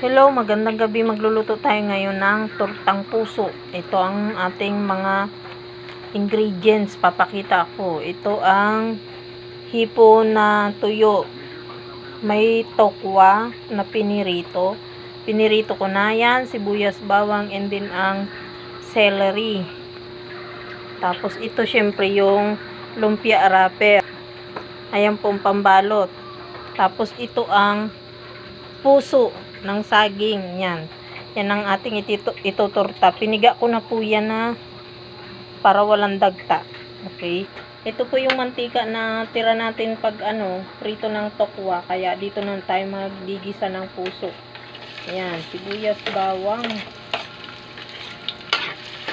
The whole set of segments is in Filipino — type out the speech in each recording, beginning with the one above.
Hello, magandang gabi. Magluluto tayo ngayon ng tortang puso. Ito ang ating mga ingredients. Papakita ko. Ito ang hipo na tuyo. May tokwa na pinirito. Pinirito ko na yan, sibuyas, bawang, and then ang celery. Tapos ito syempre yung lumpia wrapper. Ayan pong pambalot. Tapos ito ang puso ng saging. Yan ang ating itutorta. Piniga ko na po yan na para walang dagta. Okay. Ito po yung mantika na tira natin pag prito ng tokwa. Kaya dito na tayo magdigisa ng puso. Ayan, sibuyas, bawang.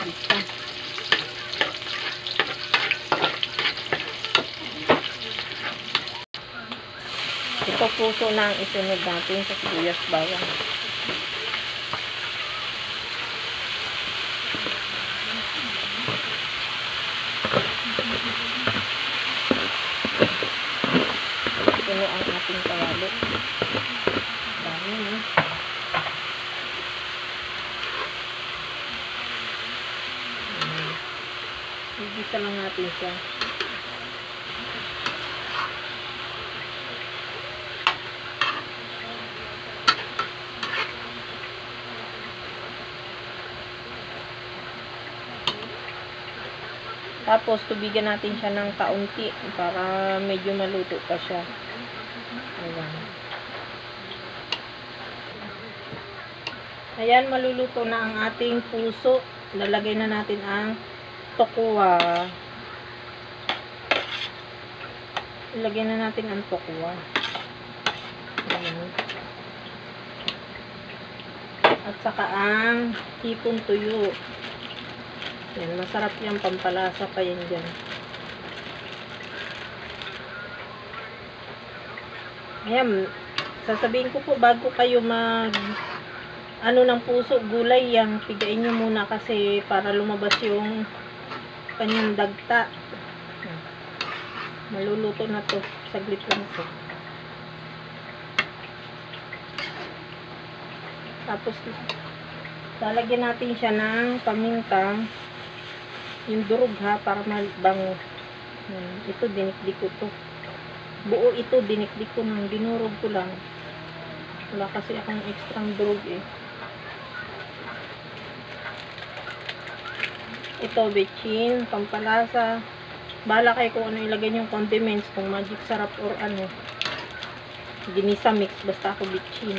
Dito. Ito puso na ang isunod natin sa sibuyas, bawang. Ito ang ating kawali. Dami na. Igisa lang natin siya. Tapos, tubigan natin siya ng kaunti para medyo maluto pa siya. Ayan. Ayan, maluluto na ang ating puso. Lalagay na natin ang tokwa. Ilagay na natin ang tokwa. Ayan. At saka ang hipong tuyo. Yan, masarap yan, pampalasa pa yan dyan. Ayan, sasabihin ko po bago kayo ng puso, gulay yan, pigain nyo muna kasi para lumabas yung kanyang dagta. Maluluto na to, saglit lang to. Tapos, lalagyan natin siya ng paminta. Yung durog ha, para mabango. Ito, dinikdik ko to. Buo ito, dinikdik ko nang dinurog ko lang. Wala kasi akong extrang durog eh. Ito, bechin, pampalasa. Bahala kayo kung ano ilagay yung condiments, kung magic sarap or ginisa mix, basta ako bechin.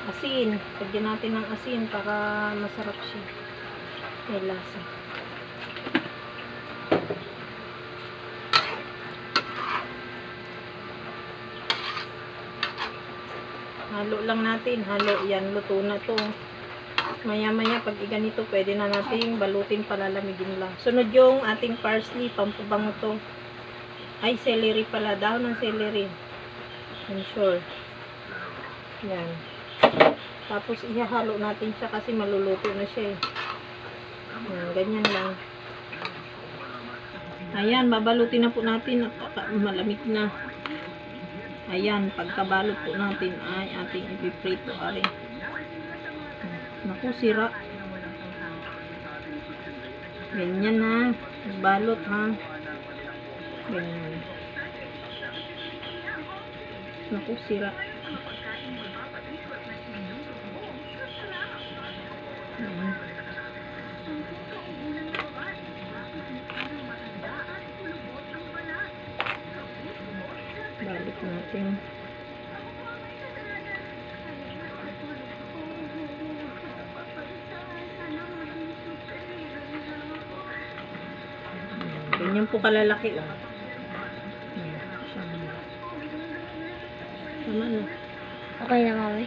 Asin. Lagyan natin ng asin para masarap siya. May lasa. Halo lang natin. Halo. Yan. Luto na to. Maya-maya pag iganito, pwede na natin balutin, palalamigin lang. Sunod yung ating parsley. Pampabango to. Ay, celery pala. Dahon ng celery. Ensure. Yan. Tapos ihahalo natin siya kasi maluluto na siya eh. Ganyan lang. Ayan, babalutin na po natin at malamig na. Ayan, pagkabalot po natin ay ating ipiprito ay. Naku, sira. Ganyan ha. Balot ha. Ganyan. Naku, sira. Balik natin. Ganyan po kalalaki oh. Tama na. Okay na, mami.